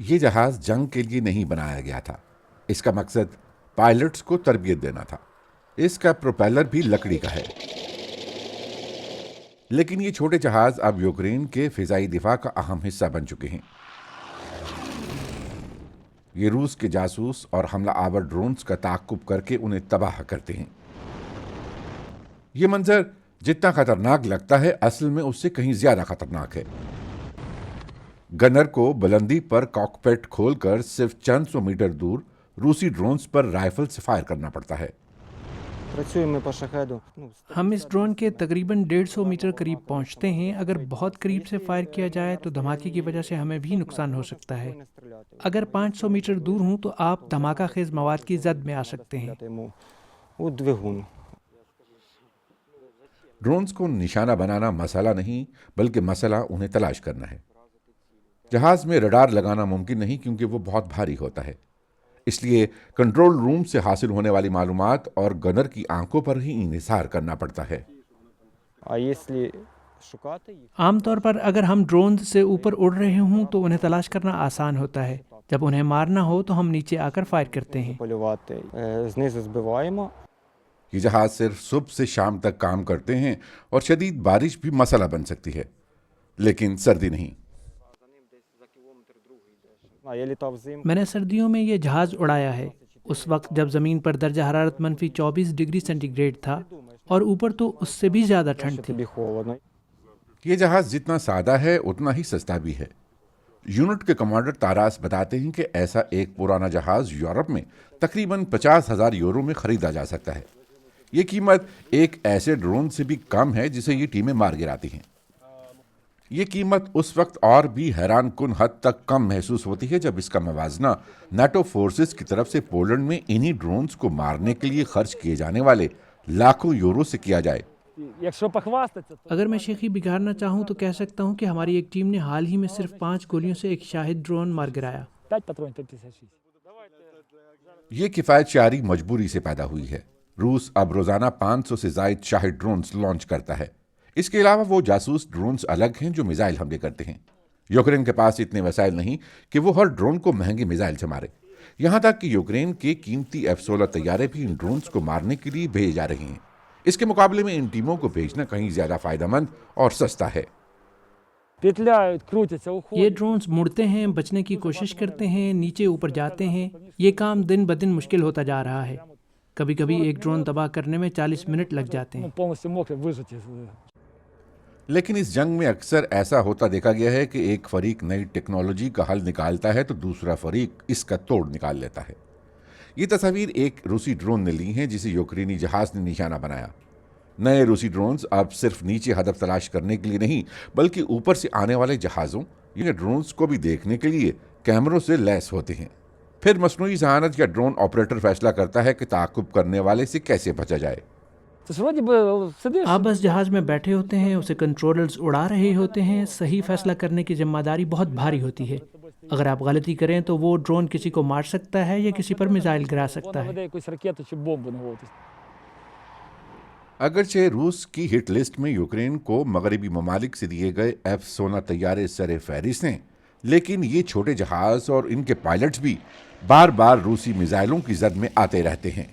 یہ جہاز جنگ کے لیے نہیں بنایا گیا تھا. اس کا مقصد پائلٹس کو تربیت دینا تھا. اس کا پروپیلر بھی لکڑی کا ہے. لیکن یہ چھوٹے جہاز اب یوکرین کے فضائی دفاع کا اہم حصہ بن چکے ہیں. یہ روس کے جاسوس اور حملہ آور ڈرونز کا تعاقب کر کے انہیں تباہ کرتے ہیں. یہ منظر جتنا خطرناک لگتا ہے اصل میں اس سے کہیں زیادہ خطرناک ہے. گنر کو بلندی پر کاکپٹ کھول کر صرف چند سو میٹر دور روسی ڈرونز پر رائفل سے فائر کرنا پڑتا ہے. ہم اس ڈرون کے تقریباً 150 میٹر قریب پہنچتے ہیں. اگر بہت قریب سے فائر کیا جائے تو دھماکے کی وجہ سے ہمیں بھی نقصان ہو سکتا ہے. اگر 500 میٹر دور ہوں تو آپ دھماکہ خیز مواد کی زد میں آ سکتے ہیں. ڈرونز کو نشانہ بنانا مسئلہ نہیں بلکہ مسئلہ انہیں تلاش کرنا ہے. جہاز میں رڈار لگانا ممکن نہیں کیونکہ وہ بہت بھاری ہوتا ہے. اس لیے کنٹرول روم سے حاصل ہونے والی معلومات اور گنر کی آنکھوں پر ہی انحصار کرنا پڑتا ہے. عام طور پر اگر ہم ڈرون سے اوپر اڑ رہے ہوں تو انہیں تلاش کرنا آسان ہوتا ہے. جب انہیں مارنا ہو تو ہم نیچے آ کر فائر کرتے ہیں. یہ جہاز صرف صبح سے شام تک کام کرتے ہیں اور شدید بارش بھی مسئلہ بن سکتی ہے لیکن سردی نہیں. میں نے سردیوں میں یہ جہاز اڑایا ہے. اس وقت جب زمین پر درجہ حرارت -24 ڈگری سینٹی گریڈ تھا اور اوپر تو اس سے بھی زیادہ ٹھنڈ تھی. یہ جہاز جتنا سادہ ہے اتنا ہی سستا بھی ہے. یونٹ کے کمانڈر تاراس بتاتے ہیں کہ ایسا ایک پرانا جہاز یورپ میں تقریباً 50,000 یورو میں خریدا جا سکتا ہے. یہ قیمت ایک ایسے ڈرون سے بھی کم ہے جسے یہ ٹیمیں مار گراتی ہیں. یہ قیمت اس وقت اور بھی حیران کن حد تک کم محسوس ہوتی ہے جب اس کا موازنہ نیٹو فورسز کی طرف سے پولینڈ میں انہی ڈرونز کو مارنے کے لیے خرچ کیے جانے والے لاکھوں یورو سے کیا جائے. اگر میں شیخی بگاڑنا چاہوں تو کہہ سکتا ہوں کہ ہماری ایک ٹیم نے حال ہی میں صرف 5 گولیوں سے ایک شاہد ڈرون مار گرایا. یہ کفایت شعاری مجبوری سے پیدا ہوئی ہے. روس اب روزانہ 500 سے زائد شاہد ڈرونز لانچ کرتا ہے. اس کے علاوہ وہ جاسوس ڈرونز الگ ہیں جو میزائل حملے کرتے ہیں. یوکرین کے پاس اتنے وسائل نہیں کہ وہ ہر ڈرون کو مہنگے میزائل سے مارے. یہاں تک کہ یوکرین کے قیمتی F-16 طیارے بھی ان ڈرونز کو مارنے کے لیے بھیجے جا رہے ہیں. اس کے مقابلے میں ان ٹیموں کو بھیجنا کہیں زیادہ فائدہ مند اور سستا ہے. یہ ڈرونز مڑتے ہیں، بچنے کی کوشش کرتے ہیں، نیچے اوپر جاتے ہیں. یہ کام دن بدن مشکل ہوتا جا رہا ہے. کبھی کبھی ایک ڈرون تباہ کرنے میں 40 منٹ لگ جاتے ہیں. لیکن اس جنگ میں اکثر ایسا ہوتا دیکھا گیا ہے کہ ایک فریق نئی ٹیکنالوجی کا حل نکالتا ہے تو دوسرا فریق اس کا توڑ نکال لیتا ہے. یہ تصاویر ایک روسی ڈرون نے لی ہیں جسے یوکرینی جہاز نے نشانہ بنایا. نئے روسی ڈرونز اب صرف نیچے ہدف تلاش کرنے کے لیے نہیں بلکہ اوپر سے آنے والے جہازوں یا ڈرونز کو بھی دیکھنے کے لیے کیمروں سے لیس ہوتے ہیں. پھر مصنوعی ذہانت یا ڈرون آپریٹر فیصلہ کرتا ہے کہ تعاقب کرنے والے سے کیسے بچا جائے. آپ بس جہاز میں بیٹھے ہوتے ہیں، اسے کنٹرولرز اڑا رہے ہوتے ہیں. صحیح فیصلہ کرنے کی ذمہ داری بہت بھاری ہوتی ہے. اگر آپ غلطی کریں تو وہ ڈرون کسی کو مار سکتا ہے یا کسی پر میزائل گرا سکتا ہے. اگرچہ روس کی ہٹ لسٹ میں یوکرین کو مغربی ممالک سے دیے گئے F-16 طیارے سر فہرست ہیں لیکن یہ چھوٹے جہاز اور ان کے پائلٹس بھی بار بار روسی میزائلوں کی زد میں آتے رہتے ہیں.